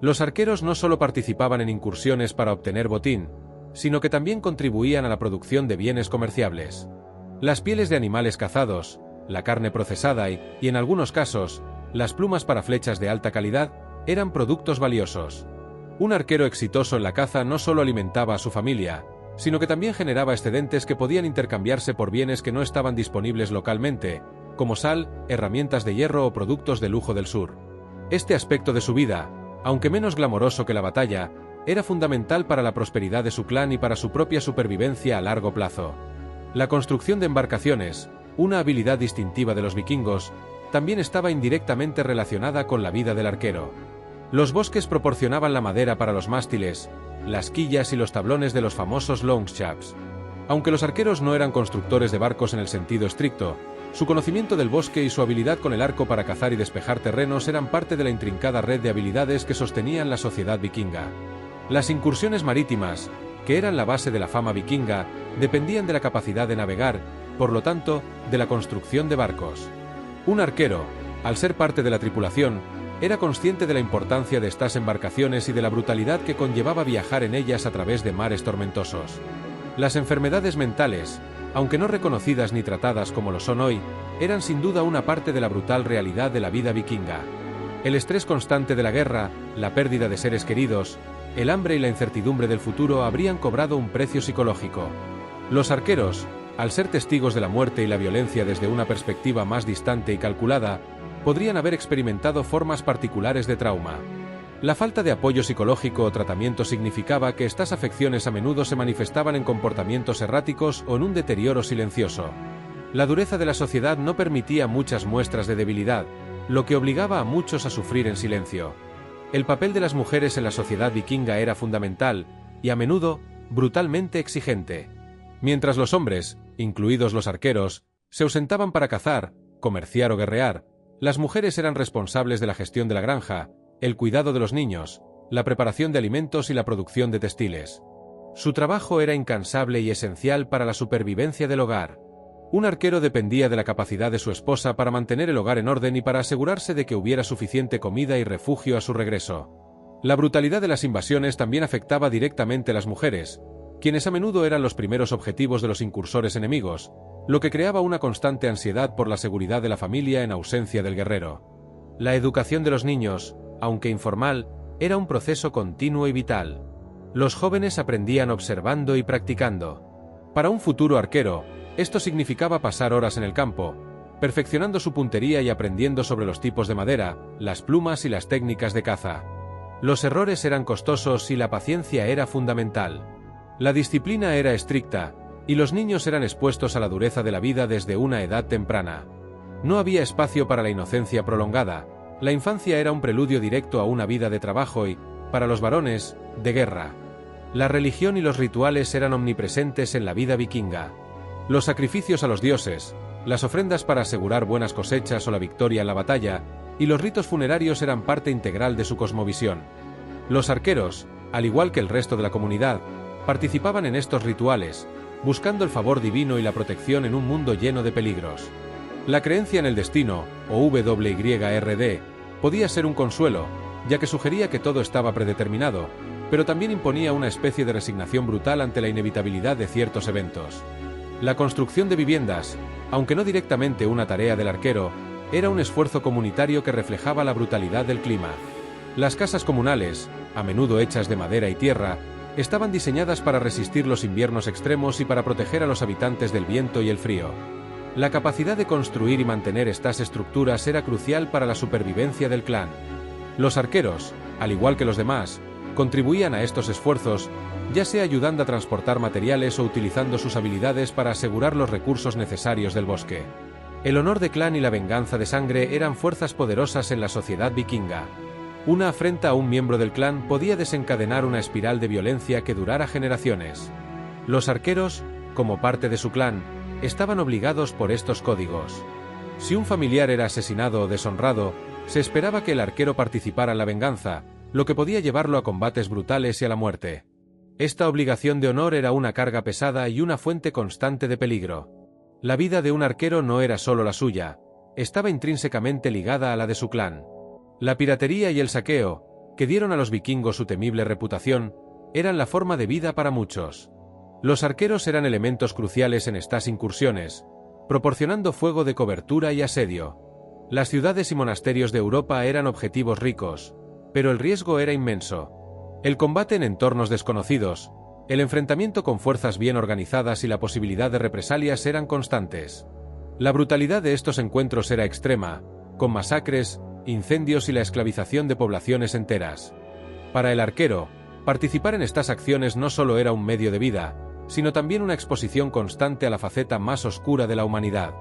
Los arqueros no solo participaban en incursiones para obtener botín, sino que también contribuían a la producción de bienes comerciables. Las pieles de animales cazados, la carne procesada y, en algunos casos, las plumas para flechas de alta calidad, eran productos valiosos. Un arquero exitoso en la caza no solo alimentaba a su familia, sino que también generaba excedentes que podían intercambiarse por bienes que no estaban disponibles localmente, como sal, herramientas de hierro o productos de lujo del sur. Este aspecto de su vida, aunque menos glamoroso que la batalla, era fundamental para la prosperidad de su clan y para su propia supervivencia a largo plazo. La construcción de embarcaciones, una habilidad distintiva de los vikingos, también estaba indirectamente relacionada con la vida del arquero. Los bosques proporcionaban la madera para los mástiles, las quillas y los tablones de los famosos longships. Aunque los arqueros no eran constructores de barcos en el sentido estricto, su conocimiento del bosque y su habilidad con el arco para cazar y despejar terrenos eran parte de la intrincada red de habilidades que sostenían la sociedad vikinga. Las incursiones marítimas, que eran la base de la fama vikinga, dependían de la capacidad de navegar, por lo tanto, de la construcción de barcos. Un arquero, al ser parte de la tripulación, era consciente de la importancia de estas embarcaciones y de la brutalidad que conllevaba viajar en ellas a través de mares tormentosos. Las enfermedades mentales, aunque no reconocidas ni tratadas como lo son hoy, eran sin duda una parte de la brutal realidad de la vida vikinga. El estrés constante de la guerra, la pérdida de seres queridos, el hambre y la incertidumbre del futuro habrían cobrado un precio psicológico. Los arqueros, al ser testigos de la muerte y la violencia desde una perspectiva más distante y calculada, podrían haber experimentado formas particulares de trauma. La falta de apoyo psicológico o tratamiento significaba que estas afecciones a menudo se manifestaban en comportamientos erráticos o en un deterioro silencioso. La dureza de la sociedad no permitía muchas muestras de debilidad, lo que obligaba a muchos a sufrir en silencio. El papel de las mujeres en la sociedad vikinga era fundamental, y a menudo, brutalmente exigente. Mientras los hombres, incluidos los arqueros, se ausentaban para cazar, comerciar o guerrear, las mujeres eran responsables de la gestión de la granja, el cuidado de los niños, la preparación de alimentos y la producción de textiles. Su trabajo era incansable y esencial para la supervivencia del hogar. Un arquero dependía de la capacidad de su esposa para mantener el hogar en orden y para asegurarse de que hubiera suficiente comida y refugio a su regreso. La brutalidad de las invasiones también afectaba directamente a las mujeres, quienes a menudo eran los primeros objetivos de los incursores enemigos, lo que creaba una constante ansiedad por la seguridad de la familia en ausencia del guerrero. La educación de los niños, aunque informal, era un proceso continuo y vital. Los jóvenes aprendían observando y practicando. Para un futuro arquero, esto significaba pasar horas en el campo, perfeccionando su puntería y aprendiendo sobre los tipos de madera, las plumas y las técnicas de caza. Los errores eran costosos y la paciencia era fundamental. La disciplina era estricta, y los niños eran expuestos a la dureza de la vida desde una edad temprana. No había espacio para la inocencia prolongada, la infancia era un preludio directo a una vida de trabajo y, para los varones, de guerra. La religión y los rituales eran omnipresentes en la vida vikinga. Los sacrificios a los dioses, las ofrendas para asegurar buenas cosechas o la victoria en la batalla, y los ritos funerarios eran parte integral de su cosmovisión. Los arqueros, al igual que el resto de la comunidad, participaban en estos rituales, buscando el favor divino y la protección en un mundo lleno de peligros. La creencia en el destino, o WYRD, podía ser un consuelo, ya que sugería que todo estaba predeterminado, pero también imponía una especie de resignación brutal ante la inevitabilidad de ciertos eventos. La construcción de viviendas, aunque no directamente una tarea del arquero, era un esfuerzo comunitario que reflejaba la brutalidad del clima. Las casas comunales, a menudo hechas de madera y tierra, estaban diseñadas para resistir los inviernos extremos y para proteger a los habitantes del viento y el frío. La capacidad de construir y mantener estas estructuras era crucial para la supervivencia del clan. Los arqueros, al igual que los demás, contribuían a estos esfuerzos, ya sea ayudando a transportar materiales o utilizando sus habilidades para asegurar los recursos necesarios del bosque. El honor de clan y la venganza de sangre eran fuerzas poderosas en la sociedad vikinga. Una afrenta a un miembro del clan podía desencadenar una espiral de violencia que durara generaciones. Los arqueros, como parte de su clan, estaban obligados por estos códigos. Si un familiar era asesinado o deshonrado, se esperaba que el arquero participara en la venganza, lo que podía llevarlo a combates brutales y a la muerte. Esta obligación de honor era una carga pesada y una fuente constante de peligro. La vida de un arquero no era solo la suya, estaba intrínsecamente ligada a la de su clan. La piratería y el saqueo, que dieron a los vikingos su temible reputación, eran la forma de vida para muchos. Los arqueros eran elementos cruciales en estas incursiones, proporcionando fuego de cobertura y asedio. Las ciudades y monasterios de Europa eran objetivos ricos, pero el riesgo era inmenso. El combate en entornos desconocidos, el enfrentamiento con fuerzas bien organizadas y la posibilidad de represalias eran constantes. La brutalidad de estos encuentros era extrema, con masacres, incendios y la esclavización de poblaciones enteras. Para el arquero, participar en estas acciones no solo era un medio de vida, sino también una exposición constante a la faceta más oscura de la humanidad.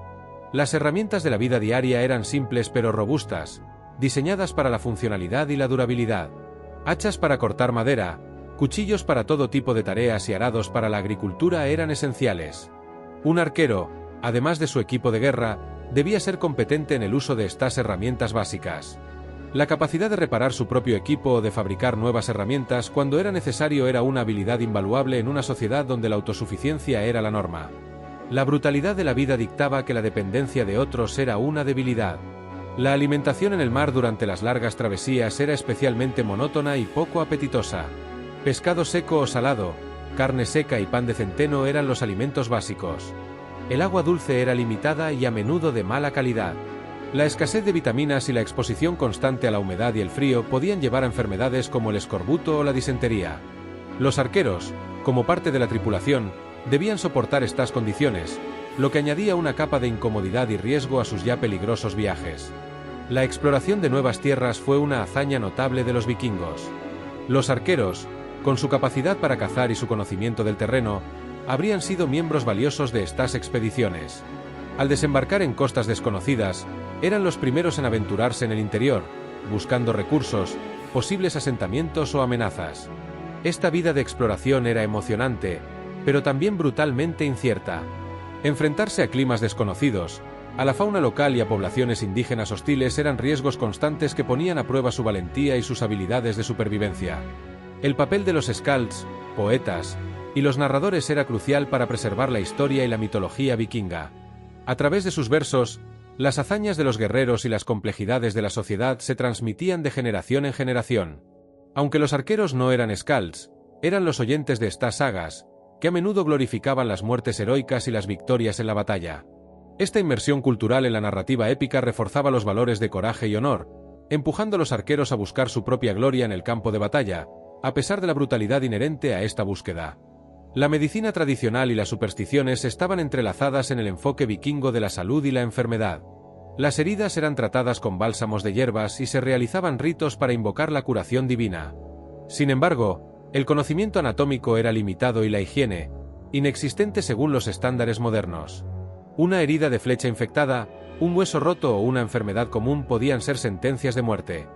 Las herramientas de la vida diaria eran simples pero robustas, diseñadas para la funcionalidad y la durabilidad. Hachas para cortar madera, cuchillos para todo tipo de tareas y arados para la agricultura eran esenciales. Un arquero, además de su equipo de guerra, debía ser competente en el uso de estas herramientas básicas. La capacidad de reparar su propio equipo o de fabricar nuevas herramientas cuando era necesario era una habilidad invaluable en una sociedad donde la autosuficiencia era la norma. La brutalidad de la vida dictaba que la dependencia de otros era una debilidad. La alimentación en el mar durante las largas travesías era especialmente monótona y poco apetitosa. Pescado seco o salado, carne seca y pan de centeno eran los alimentos básicos. El agua dulce era limitada y a menudo de mala calidad. La escasez de vitaminas y la exposición constante a la humedad y el frío podían llevar a enfermedades como el escorbuto o la disentería. Los arqueros, como parte de la tripulación, debían soportar estas condiciones, lo que añadía una capa de incomodidad y riesgo a sus ya peligrosos viajes. La exploración de nuevas tierras fue una hazaña notable de los vikingos. Los arqueros, con su capacidad para cazar y su conocimiento del terreno, habrían sido miembros valiosos de estas expediciones. Al desembarcar en costas desconocidas, eran los primeros en aventurarse en el interior, buscando recursos, posibles asentamientos o amenazas. Esta vida de exploración era emocionante, pero también brutalmente incierta. Enfrentarse a climas desconocidos, a la fauna local y a poblaciones indígenas hostiles eran riesgos constantes que ponían a prueba su valentía y sus habilidades de supervivencia. El papel de los skalds, poetas, y los narradores era crucial para preservar la historia y la mitología vikinga. A través de sus versos, las hazañas de los guerreros y las complejidades de la sociedad se transmitían de generación en generación. Aunque los arqueros no eran skalds, eran los oyentes de estas sagas, que a menudo glorificaban las muertes heroicas y las victorias en la batalla. Esta inmersión cultural en la narrativa épica reforzaba los valores de coraje y honor, empujando a los arqueros a buscar su propia gloria en el campo de batalla, a pesar de la brutalidad inherente a esta búsqueda. La medicina tradicional y las supersticiones estaban entrelazadas en el enfoque vikingo de la salud y la enfermedad. Las heridas eran tratadas con bálsamos de hierbas y se realizaban ritos para invocar la curación divina. Sin embargo, el conocimiento anatómico era limitado y la higiene, inexistente según los estándares modernos. Una herida de flecha infectada, un hueso roto o una enfermedad común podían ser sentencias de muerte.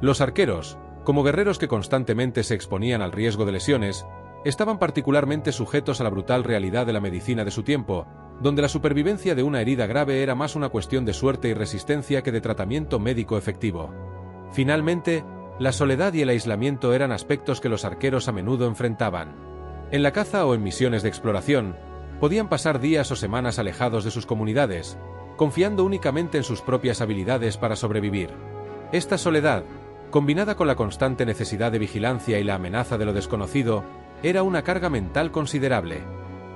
Los arqueros, como guerreros que constantemente se exponían al riesgo de lesiones, estaban particularmente sujetos a la brutal realidad de la medicina de su tiempo, donde la supervivencia de una herida grave era más una cuestión de suerte y resistencia que de tratamiento médico efectivo. Finalmente, la soledad y el aislamiento eran aspectos que los arqueros a menudo enfrentaban. En la caza o en misiones de exploración, podían pasar días o semanas alejados de sus comunidades, confiando únicamente en sus propias habilidades para sobrevivir. Esta soledad, combinada con la constante necesidad de vigilancia y la amenaza de lo desconocido, era una carga mental considerable.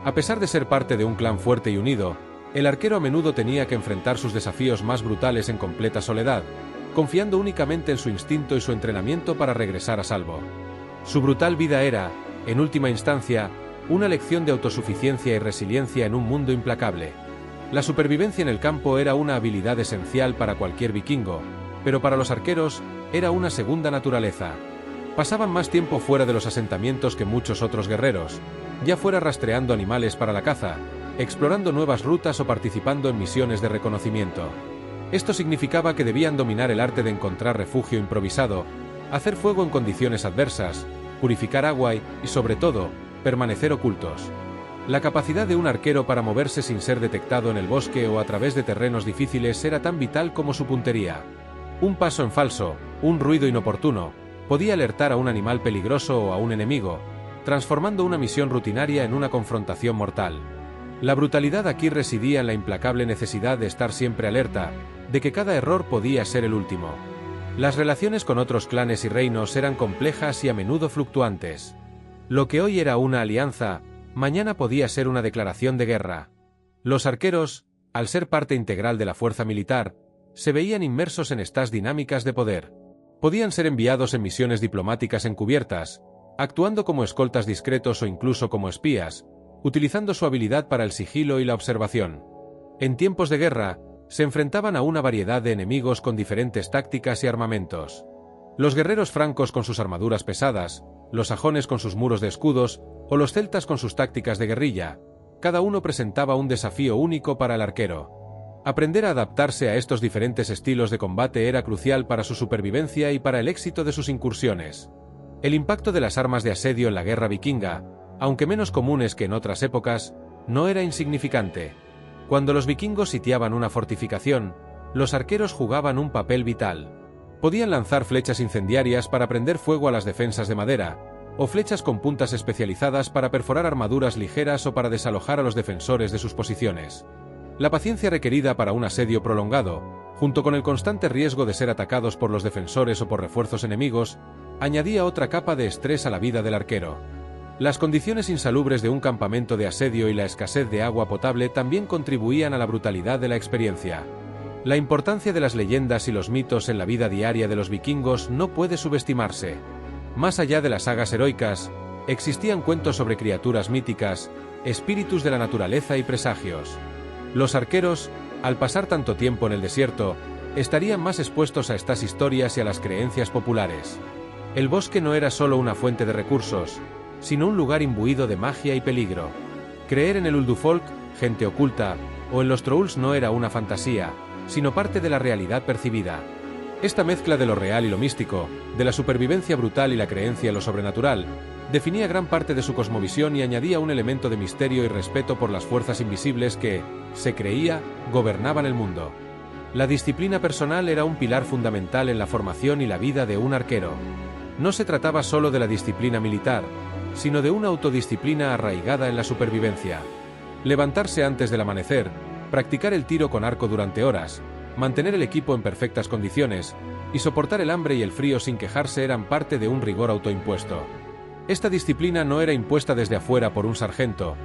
A pesar de ser parte de un clan fuerte y unido, el arquero a menudo tenía que enfrentar sus desafíos más brutales en completa soledad, confiando únicamente en su instinto y su entrenamiento para regresar a salvo. Su brutal vida era, en última instancia, una lección de autosuficiencia y resiliencia en un mundo implacable. La supervivencia en el campo era una habilidad esencial para cualquier vikingo, pero para los arqueros era una segunda naturaleza. Pasaban más tiempo fuera de los asentamientos que muchos otros guerreros, ya fuera rastreando animales para la caza, explorando nuevas rutas o participando en misiones de reconocimiento. Esto significaba que debían dominar el arte de encontrar refugio improvisado, hacer fuego en condiciones adversas, purificar agua y, sobre todo, permanecer ocultos. La capacidad de un arquero para moverse sin ser detectado en el bosque o a través de terrenos difíciles era tan vital como su puntería. Un paso en falso, un ruido inoportuno, podía alertar a un animal peligroso o a un enemigo, transformando una misión rutinaria en una confrontación mortal. La brutalidad aquí residía en la implacable necesidad de estar siempre alerta, de que cada error podía ser el último. Las relaciones con otros clanes y reinos eran complejas y a menudo fluctuantes. Lo que hoy era una alianza, mañana podía ser una declaración de guerra. Los arqueros, al ser parte integral de la fuerza militar, se veían inmersos en estas dinámicas de poder. Podían ser enviados en misiones diplomáticas encubiertas, actuando como escoltas discretos o incluso como espías, utilizando su habilidad para el sigilo y la observación. En tiempos de guerra, se enfrentaban a una variedad de enemigos con diferentes tácticas y armamentos. Los guerreros francos con sus armaduras pesadas, los sajones con sus muros de escudos, o los celtas con sus tácticas de guerrilla, cada uno presentaba un desafío único para el arquero. Aprender a adaptarse a estos diferentes estilos de combate era crucial para su supervivencia y para el éxito de sus incursiones. El impacto de las armas de asedio en la guerra vikinga, aunque menos comunes que en otras épocas, no era insignificante. Cuando los vikingos sitiaban una fortificación, los arqueros jugaban un papel vital. Podían lanzar flechas incendiarias para prender fuego a las defensas de madera, o flechas con puntas especializadas para perforar armaduras ligeras o para desalojar a los defensores de sus posiciones. La paciencia requerida para un asedio prolongado, junto con el constante riesgo de ser atacados por los defensores o por refuerzos enemigos, añadía otra capa de estrés a la vida del arquero. Las condiciones insalubres de un campamento de asedio y la escasez de agua potable también contribuían a la brutalidad de la experiencia. La importancia de las leyendas y los mitos en la vida diaria de los vikingos no puede subestimarse. Más allá de las sagas heroicas, existían cuentos sobre criaturas míticas, espíritus de la naturaleza y presagios. Los arqueros, al pasar tanto tiempo en el desierto, estarían más expuestos a estas historias y a las creencias populares. El bosque no era solo una fuente de recursos, sino un lugar imbuido de magia y peligro. Creer en el Uldufolk, gente oculta, o en los Trolls no era una fantasía, sino parte de la realidad percibida. Esta mezcla de lo real y lo místico, de la supervivencia brutal y la creencia en lo sobrenatural, definía gran parte de su cosmovisión y añadía un elemento de misterio y respeto por las fuerzas invisibles que, se creía, gobernaban el mundo. La disciplina personal era un pilar fundamental en la formación y la vida de un arquero. No se trataba solo de la disciplina militar, sino de una autodisciplina arraigada en la supervivencia. Levantarse antes del amanecer, practicar el tiro con arco durante horas, mantener el equipo en perfectas condiciones, y soportar el hambre y el frío sin quejarse eran parte de un rigor autoimpuesto. Esta disciplina no era impuesta desde afuera por un sargento,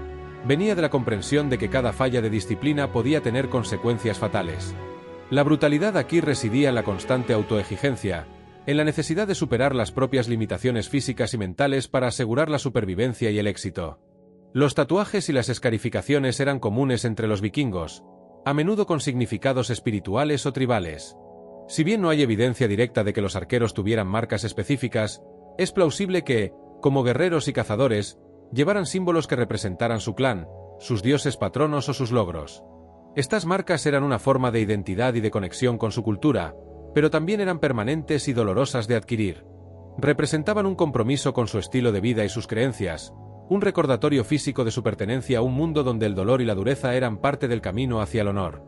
venía de la comprensión de que cada falla de disciplina podía tener consecuencias fatales. La brutalidad aquí residía en la constante autoexigencia, en la necesidad de superar las propias limitaciones físicas y mentales para asegurar la supervivencia y el éxito. Los tatuajes y las escarificaciones eran comunes entre los vikingos, a menudo con significados espirituales o tribales. Si bien no hay evidencia directa de que los arqueros tuvieran marcas específicas, es plausible que, como guerreros y cazadores, llevaran símbolos que representaran su clan, sus dioses patronos o sus logros. Estas marcas eran una forma de identidad y de conexión con su cultura, pero también eran permanentes y dolorosas de adquirir. Representaban un compromiso con su estilo de vida y sus creencias, un recordatorio físico de su pertenencia a un mundo donde el dolor y la dureza eran parte del camino hacia el honor.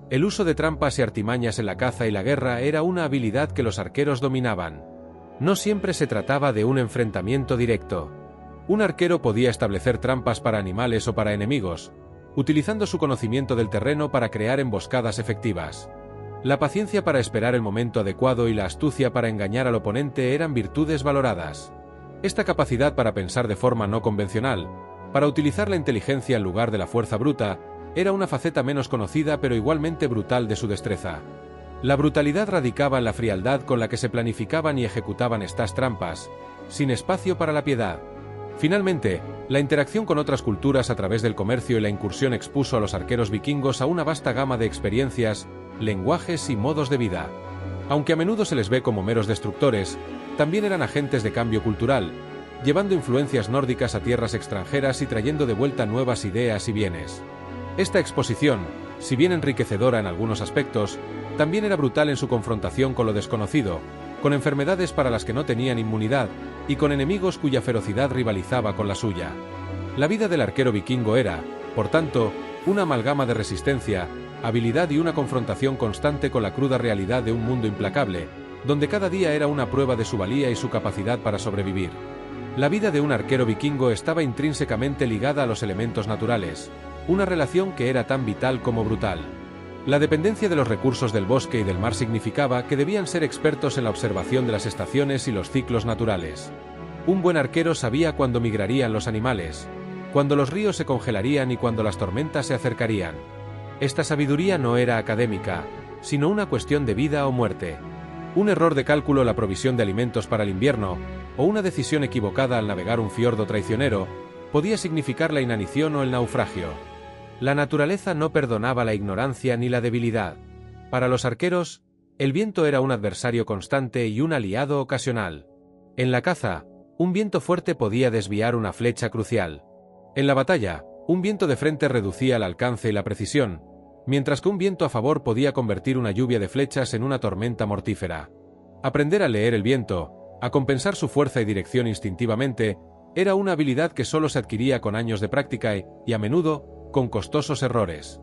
El uso de trampas y artimañas en la caza y la guerra era una habilidad que los arqueros dominaban. No siempre se trataba de un enfrentamiento directo. Un arquero podía establecer trampas para animales o para enemigos, utilizando su conocimiento del terreno para crear emboscadas efectivas. La paciencia para esperar el momento adecuado y la astucia para engañar al oponente eran virtudes valoradas. Esta capacidad para pensar de forma no convencional, para utilizar la inteligencia en lugar de la fuerza bruta, era una faceta menos conocida pero igualmente brutal de su destreza. La brutalidad radicaba en la frialdad con la que se planificaban y ejecutaban estas trampas, sin espacio para la piedad. Finalmente, la interacción con otras culturas a través del comercio y la incursión expuso a los arqueros vikingos a una vasta gama de experiencias, lenguajes y modos de vida. Aunque a menudo se les ve como meros destructores, también eran agentes de cambio cultural, llevando influencias nórdicas a tierras extranjeras y trayendo de vuelta nuevas ideas y bienes. Esta exposición, si bien enriquecedora en algunos aspectos, también era brutal en su confrontación con lo desconocido, con enfermedades para las que no tenían inmunidad, y con enemigos cuya ferocidad rivalizaba con la suya. La vida del arquero vikingo era, por tanto, una amalgama de resistencia, habilidad y una confrontación constante con la cruda realidad de un mundo implacable, donde cada día era una prueba de su valía y su capacidad para sobrevivir. La vida de un arquero vikingo estaba intrínsecamente ligada a los elementos naturales, una relación que era tan vital como brutal. La dependencia de los recursos del bosque y del mar significaba que debían ser expertos en la observación de las estaciones y los ciclos naturales. Un buen arquero sabía cuándo migrarían los animales, cuándo los ríos se congelarían y cuándo las tormentas se acercarían. Esta sabiduría no era académica, sino una cuestión de vida o muerte. Un error de cálculo la provisión de alimentos para el invierno, o una decisión equivocada al navegar un fiordo traicionero, podía significar la inanición o el naufragio. La naturaleza no perdonaba la ignorancia ni la debilidad. Para los arqueros, el viento era un adversario constante y un aliado ocasional. En la caza, un viento fuerte podía desviar una flecha crucial. En la batalla, un viento de frente reducía el alcance y la precisión, mientras que un viento a favor podía convertir una lluvia de flechas en una tormenta mortífera. Aprender a leer el viento, a compensar su fuerza y dirección instintivamente, era una habilidad que solo se adquiría con años de práctica y, a menudo, con costosos errores.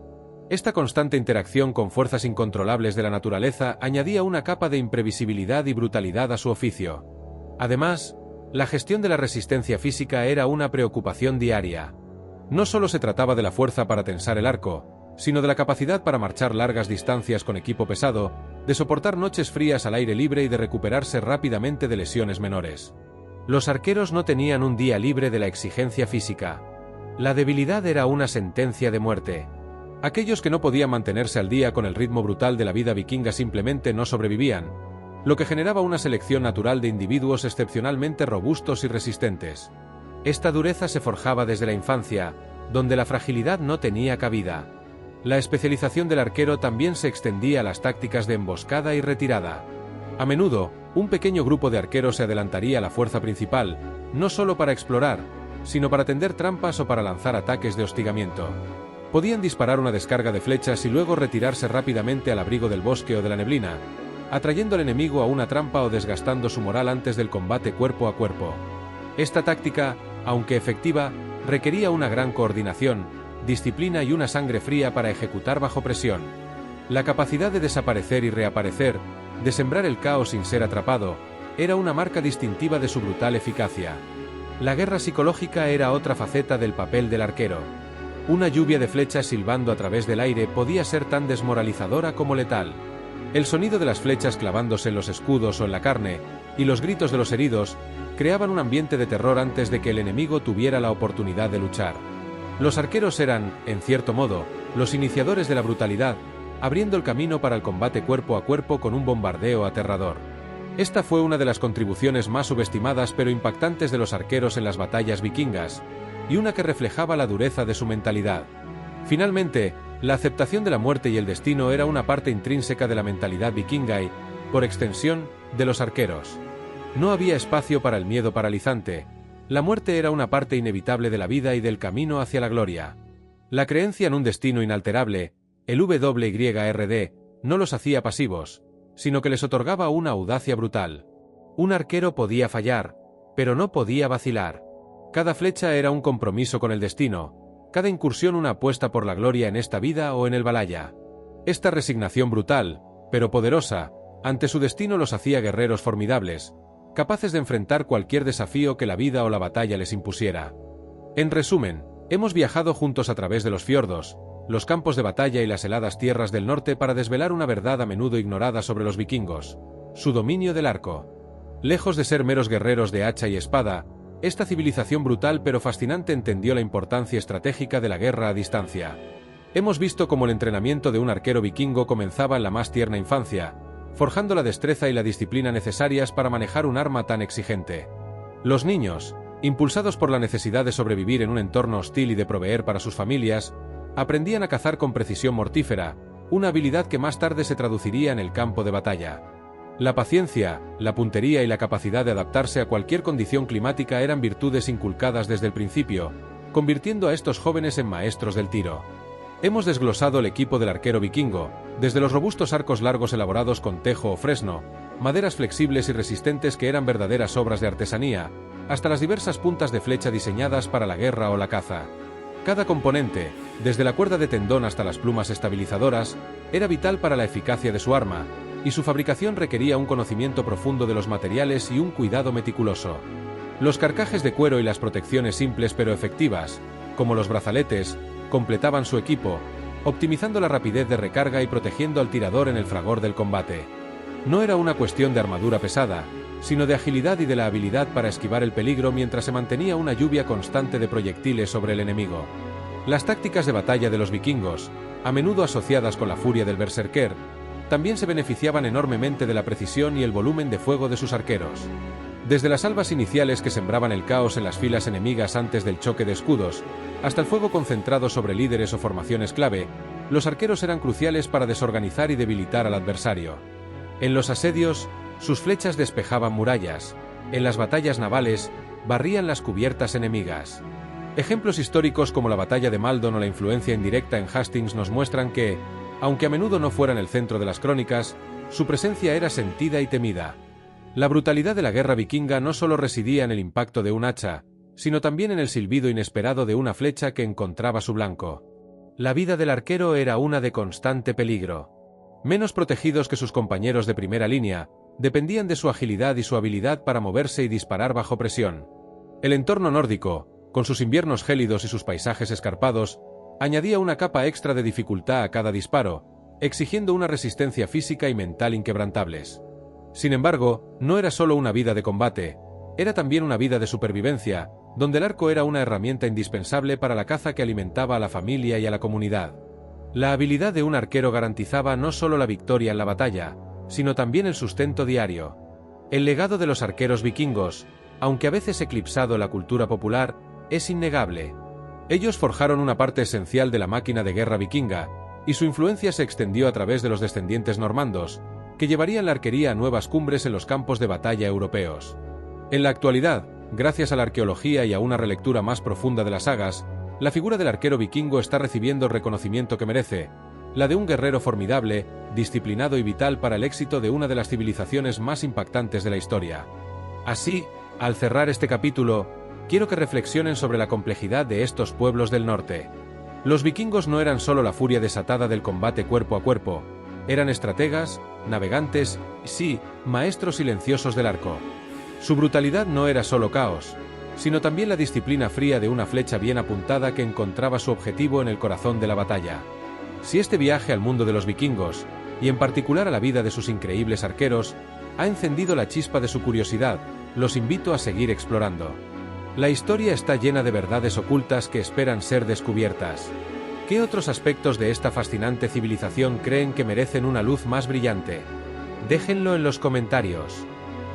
Esta constante interacción con fuerzas incontrolables de la naturaleza añadía una capa de imprevisibilidad y brutalidad a su oficio. Además, la gestión de la resistencia física era una preocupación diaria. No solo se trataba de la fuerza para tensar el arco, sino de la capacidad para marchar largas distancias con equipo pesado, de soportar noches frías al aire libre y de recuperarse rápidamente de lesiones menores. Los arqueros no tenían un día libre de la exigencia física. La debilidad era una sentencia de muerte. Aquellos que no podían mantenerse al día con el ritmo brutal de la vida vikinga simplemente no sobrevivían, lo que generaba una selección natural de individuos excepcionalmente robustos y resistentes. Esta dureza se forjaba desde la infancia, donde la fragilidad no tenía cabida. La especialización del arquero también se extendía a las tácticas de emboscada y retirada. A menudo, un pequeño grupo de arqueros se adelantaría a la fuerza principal, no solo para explorar, sino para tender trampas o para lanzar ataques de hostigamiento. Podían disparar una descarga de flechas y luego retirarse rápidamente al abrigo del bosque o de la neblina, atrayendo al enemigo a una trampa o desgastando su moral antes del combate cuerpo a cuerpo. Esta táctica, aunque efectiva, requería una gran coordinación, disciplina y una sangre fría para ejecutar bajo presión. La capacidad de desaparecer y reaparecer, de sembrar el caos sin ser atrapado, era una marca distintiva de su brutal eficacia. La guerra psicológica era otra faceta del papel del arquero. Una lluvia de flechas silbando a través del aire podía ser tan desmoralizadora como letal. El sonido de las flechas clavándose en los escudos o en la carne, y los gritos de los heridos, creaban un ambiente de terror antes de que el enemigo tuviera la oportunidad de luchar. Los arqueros eran, en cierto modo, los iniciadores de la brutalidad, abriendo el camino para el combate cuerpo a cuerpo con un bombardeo aterrador. Esta fue una de las contribuciones más subestimadas pero impactantes de los arqueros en las batallas vikingas, y una que reflejaba la dureza de su mentalidad. Finalmente, la aceptación de la muerte y el destino era una parte intrínseca de la mentalidad vikinga y, por extensión, de los arqueros. No había espacio para el miedo paralizante. La muerte era una parte inevitable de la vida y del camino hacia la gloria. La creencia en un destino inalterable, el WYRD, no los hacía pasivos, sino que les otorgaba una audacia brutal. Un arquero podía fallar, pero no podía vacilar. Cada flecha era un compromiso con el destino, cada incursión una apuesta por la gloria en esta vida o en el Valhalla. Esta resignación brutal, pero poderosa, ante su destino los hacía guerreros formidables, capaces de enfrentar cualquier desafío que la vida o la batalla les impusiera. En resumen, hemos viajado juntos a través de los fiordos, los campos de batalla y las heladas tierras del norte para desvelar una verdad a menudo ignorada sobre los vikingos: su dominio del arco. Lejos de ser meros guerreros de hacha y espada, esta civilización brutal pero fascinante entendió la importancia estratégica de la guerra a distancia. Hemos visto cómo el entrenamiento de un arquero vikingo comenzaba en la más tierna infancia, forjando la destreza y la disciplina necesarias para manejar un arma tan exigente. Los niños, impulsados por la necesidad de sobrevivir en un entorno hostil y de proveer para sus familias, aprendían a cazar con precisión mortífera, una habilidad que más tarde se traduciría en el campo de batalla. La paciencia, la puntería y la capacidad de adaptarse a cualquier condición climática eran virtudes inculcadas desde el principio, convirtiendo a estos jóvenes en maestros del tiro. Hemos desglosado el equipo del arquero vikingo, desde los robustos arcos largos elaborados con tejo o fresno, maderas flexibles y resistentes que eran verdaderas obras de artesanía, hasta las diversas puntas de flecha diseñadas para la guerra o la caza. Cada componente, desde la cuerda de tendón hasta las plumas estabilizadoras, era vital para la eficacia de su arma, y su fabricación requería un conocimiento profundo de los materiales y un cuidado meticuloso. Los carcajes de cuero y las protecciones simples pero efectivas, como los brazaletes, completaban su equipo, optimizando la rapidez de recarga y protegiendo al tirador en el fragor del combate. No era una cuestión de armadura pesada, sino de agilidad y de la habilidad para esquivar el peligro mientras se mantenía una lluvia constante de proyectiles sobre el enemigo. Las tácticas de batalla de los vikingos, a menudo asociadas con la furia del berserker, también se beneficiaban enormemente de la precisión y el volumen de fuego de sus arqueros. Desde las salvas iniciales que sembraban el caos en las filas enemigas antes del choque de escudos, hasta el fuego concentrado sobre líderes o formaciones clave, los arqueros eran cruciales para desorganizar y debilitar al adversario. En los asedios, sus flechas despejaban murallas. En las batallas navales, barrían las cubiertas enemigas. Ejemplos históricos como la batalla de Maldon o la influencia indirecta en Hastings nos muestran que, aunque a menudo no fueran el centro de las crónicas, su presencia era sentida y temida. La brutalidad de la guerra vikinga no solo residía en el impacto de un hacha, sino también en el silbido inesperado de una flecha que encontraba su blanco. La vida del arquero era una de constante peligro. Menos protegidos que sus compañeros de primera línea, dependían de su agilidad y su habilidad para moverse y disparar bajo presión. El entorno nórdico, con sus inviernos gélidos y sus paisajes escarpados, añadía una capa extra de dificultad a cada disparo, exigiendo una resistencia física y mental inquebrantables. Sin embargo, no era solo una vida de combate, era también una vida de supervivencia, donde el arco era una herramienta indispensable para la caza que alimentaba a la familia y a la comunidad. La habilidad de un arquero garantizaba no solo la victoria en la batalla, sino también el sustento diario. El legado de los arqueros vikingos, aunque a veces eclipsado en la cultura popular, es innegable. Ellos forjaron una parte esencial de la máquina de guerra vikinga, y su influencia se extendió a través de los descendientes normandos, que llevarían la arquería a nuevas cumbres en los campos de batalla europeos. En la actualidad, gracias a la arqueología y a una relectura más profunda de las sagas, la figura del arquero vikingo está recibiendo el reconocimiento que merece, la de un guerrero formidable, disciplinado y vital para el éxito de una de las civilizaciones más impactantes de la historia. Así, al cerrar este capítulo, quiero que reflexionen sobre la complejidad de estos pueblos del norte. Los vikingos no eran solo la furia desatada del combate cuerpo a cuerpo, eran estrategas, navegantes, sí, maestros silenciosos del arco. Su brutalidad no era solo caos, sino también la disciplina fría de una flecha bien apuntada que encontraba su objetivo en el corazón de la batalla. Si este viaje al mundo de los vikingos, y en particular a la vida de sus increíbles arqueros, ha encendido la chispa de su curiosidad, los invito a seguir explorando. La historia está llena de verdades ocultas que esperan ser descubiertas. ¿Qué otros aspectos de esta fascinante civilización creen que merecen una luz más brillante? Déjenlo en los comentarios.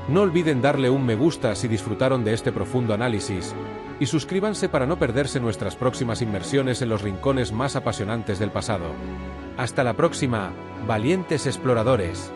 No olviden darle un me gusta si disfrutaron de este profundo análisis, y suscríbanse para no perderse nuestras próximas inmersiones en los rincones más apasionantes del pasado. Hasta la próxima, valientes exploradores.